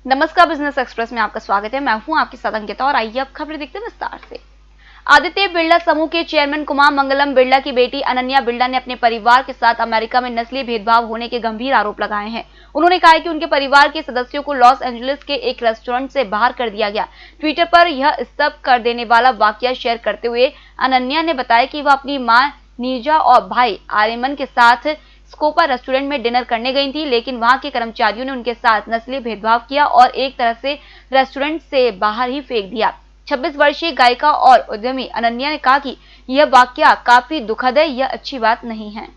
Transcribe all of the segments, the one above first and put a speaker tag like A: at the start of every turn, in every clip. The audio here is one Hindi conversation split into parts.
A: नमस्कार, बिजनेस एक्सप्रेस में आपका स्वागत है। मैं हूं आपके साथ अंकिता और आइए अब खबरें देखते हैं विस्तार से। आदित्य बिरला समूह के चेयरमैन कुमार मंगलम बिरला की बेटी अनन्या बिरला ने अपने परिवार के साथ अमेरिका में नस्लीय भेदभाव होने के गंभीर आरोप लगाए हैं। उन्होंने कहा है कि उनके परिवार के सदस्यों को लॉस एंजलिस के एक रेस्टोरेंट से बाहर कर दिया गया। ट्विटर पर यह स्तब्ध कर देने वाला वाकया शेयर करते हुए अनन्या ने बताया कि वह अपनी मां नीजा और भाई आर्यमन के साथ स्कोपा रेस्टोरेंट में डिनर करने गई थी, लेकिन वहां के कर्मचारियों ने उनके साथ नस्लीय भेदभाव किया और एक तरह से रेस्टोरेंट से बाहर ही फेंक दिया। 26 वर्षीय गायिका और उद्यमी अनन्या ने कहा कि यह वाकया काफी दुखद है, यह अच्छी बात नहीं है।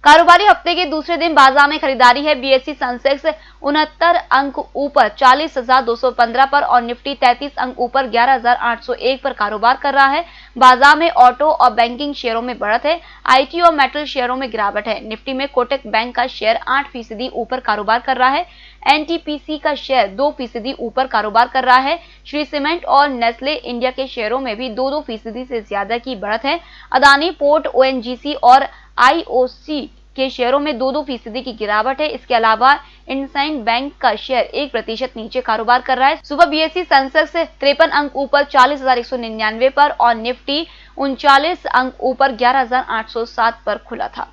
A: कारोबारी हफ्ते के दूसरे दिन बाजार में खरीदारी है। बीएसई सेंसेक्स 69 अंक ऊपर 40,215 पर और निफ्टी 33 अंक ऊपर 11,801 पर कारोबार कर रहा है। बाजार में ऑटो और बैंकिंग शेयरों में बढ़त है। आईटी और मेटल शेयरों में गिरावट है। निफ्टी में कोटक बैंक का शेयर 8% ऊपर कारोबार कर रहा है। एनटीपीसी का शेयर 2% ऊपर कारोबार कर रहा है। श्री सीमेंट और नेस्ले इंडिया के शेयरों में भी 2% से ज्यादा की बढ़त है। अदानी पोर्ट, ओएनजीसी और आईओसी के शेयरों में 2% की गिरावट है। इसके अलावा इंडसइंड बैंक का शेयर 1% नीचे कारोबार कर रहा है। सुबह बीएसई सेंसेक्स 53 अंक ऊपर 40,199 पर और निफ्टी 39 अंक ऊपर 11,807 पर खुला था।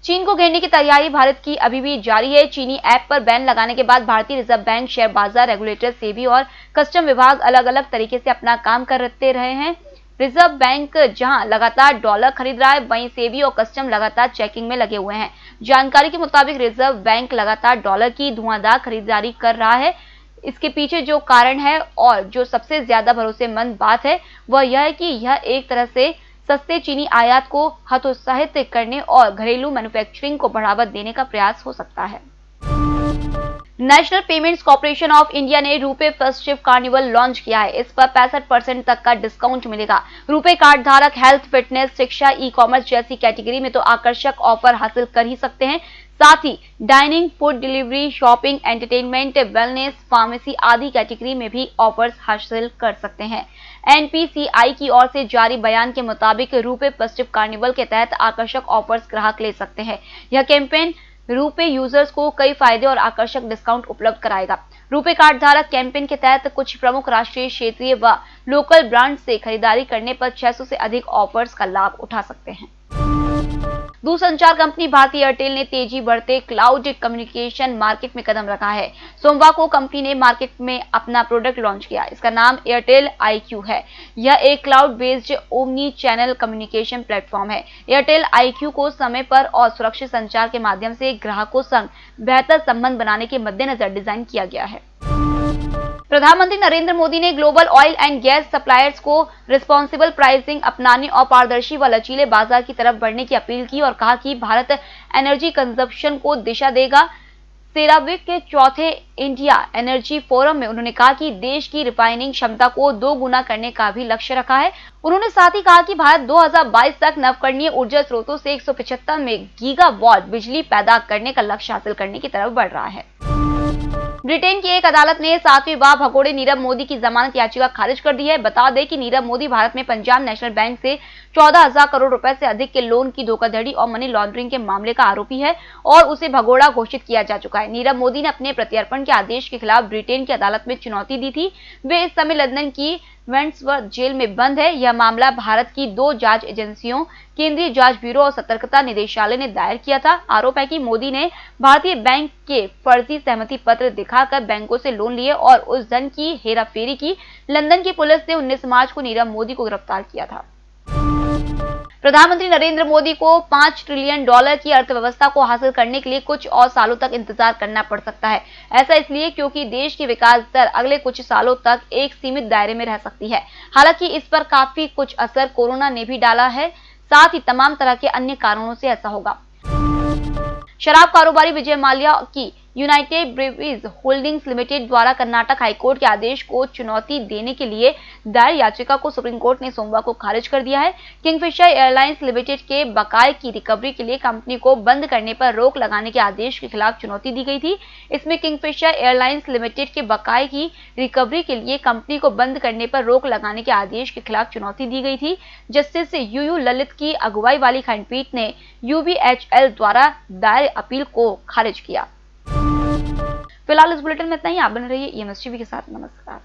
A: चीन को घेरने की तैयारी भारत की अभी भी जारी है। चीनी ऐप पर बैन लगाने के बाद भारतीय रिजर्व बैंक, शेयर बाजार रेगुलेटर, सेबी और कस्टम विभाग अलग अलग तरीके से अपना काम करते रहे हैं। रिजर्व बैंक जहां लगातार डॉलर खरीद रहा है, वहीं सेबी और कस्टम लगातार चेकिंग में लगे हुए हैं। जानकारी के मुताबिक रिजर्व बैंक लगातार डॉलर की धुआंधार खरीदारी कर रहा है। इसके पीछे जो कारण है और जो सबसे ज्यादा भरोसेमंद बात है वह यह है कि यह एक तरह से सस्ते चीनी आयात को हतोत्साहित करने और घरेलू मैन्युफैक्चरिंग को बढ़ावा देने का प्रयास हो सकता है। National payments corporation of India ने रुपे फेस्टिव कार्निवल लॉन्च किया है। इस पर 65% तक का डिस्काउंट मिलेगा। रुपे कार्ड धारक हेल्थ, फिटनेस, शिक्षा, ई कॉमर्स जैसी कैटेगरी में तो आकर्षक ऑफर हासिल कर ही सकते हैं, साथ ही dining, food delivery, shopping, entertainment, wellness, pharmacy आदि कैटेगरी में भी ऑफर्स हासिल कर सकते हैं। एनपीसीआई की ओर से जारी बयान के मुताबिक रुपे फेस्टिव कार्निवल के तहत आकर्षक ऑफर्स ग्राहक ले सकते हैं। यह कैंपेन रुपे यूजर्स को कई फायदे और आकर्षक डिस्काउंट उपलब्ध कराएगा। रुपे कार्ड धारक कैंपेन के तहत कुछ प्रमुख राष्ट्रीय, क्षेत्रीय व लोकल ब्रांड से खरीदारी करने पर 600 से अधिक ऑफर्स का लाभ उठा सकते हैं। दूरसंचार कंपनी भारती एयरटेल ने तेजी बढ़ते क्लाउड कम्युनिकेशन मार्केट में कदम रखा है। सोमवार को कंपनी ने मार्केट में अपना प्रोडक्ट लॉन्च किया। इसका नाम एयरटेल IQ है। यह एक cloud based omni channel communication platform है। एयरटेल IQ को समय पर और सुरक्षित संचार के माध्यम से ग्राहकों संग बेहतर संबंध बनाने के मद्देनजर डिजाइन किया गया है। प्रधानमंत्री नरेंद्र मोदी ने global oil and gas suppliers को रिस्पॉन्सिबल प्राइसिंग अपनाने और पारदर्शी व लचीले बाजार की तरफ बढ़ने की अपील की और कहा कि भारत एनर्जी कंजप्शन को दिशा देगा। सेरावीक के चौथे इंडिया एनर्जी फोरम में उन्होंने कहा कि देश की रिफाइनिंग क्षमता को 2 गुना करने का भी लक्ष्य रखा है। उन्होंने साथ ही कहा कि भारत 2022 तक नवकरणीय ऊर्जा स्रोतों से 175 में गीगावाट बिजली पैदा करने का लक्ष्य हासिल करने की तरफ बढ़ रहा है। ब्रिटेन की एक अदालत ने 7वीं बार भगोड़े नीरव मोदी की जमानत याचिका खारिज कर दी है। बता दें कि नीरव मोदी भारत में पंजाब नेशनल बैंक से 14,000 करोड़ रुपए से अधिक के लोन की धोखाधड़ी और मनी लॉन्ड्रिंग के मामले का आरोपी है और उसे भगोड़ा घोषित किया जा चुका है। नीरव मोदी ने अपने प्रत्यर्पण के आदेश के खिलाफ ब्रिटेन की अदालत में चुनौती दी थी। वे इस समय लंदन की वेंट्सवर्थ जेल में बंद है। यह मामला भारत की 2 जांच एजेंसियों, केंद्रीय जांच ब्यूरो और सतर्कता निदेशालय ने दायर किया था। आरोप है कि मोदी ने भारतीय बैंक के फर्जी सहमति पत्र दिखाकर बैंकों से लोन लिए और उस धन की हेराफेरी की। लंदन की पुलिस ने 19 मार्च को नीरव मोदी को गिरफ्तार किया था। प्रधानमंत्री नरेंद्र मोदी को $5 ट्रिलियन की अर्थव्यवस्था को हासिल करने के लिए कुछ और सालों तक इंतजार करना पड़ सकता है। ऐसा इसलिए क्योंकि देश की विकास दर अगले कुछ सालों तक एक सीमित दायरे में रह सकती है। हालांकि इस पर काफी कुछ असर कोरोना ने भी डाला है, साथ ही तमाम तरह के अन्य कारणों से ऐसा होगा। शराब कारोबारी विजय माल्या की यूनाइटेड ब्रेवरीज होल्डिंग्स लिमिटेड द्वारा कर्नाटक हाईकोर्ट के आदेश को चुनौती देने के लिए दायर याचिका को सुप्रीम कोर्ट ने सोमवार को खारिज कर दिया है। किंगफिशर एयरलाइंस लिमिटेड के बकाये की रिकवरी के लिए कंपनी को बंद करने पर रोक लगाने के आदेश के खिलाफ चुनौती दी गई थी। इसमें किंगफिशर एयरलाइंस लिमिटेड के बकाये की रिकवरी के लिए कंपनी को बंद करने पर रोक लगाने के आदेश के खिलाफ चुनौती दी गई थी। जस्टिस यूयू ललित की अगुवाई वाली खंडपीठ ने UBHL द्वारा दायर अपील को खारिज किया। फिलहाल इस बुलेटिन में इतना ही। आप बने रहिए ईएमएस टीवी के साथ। नमस्कार।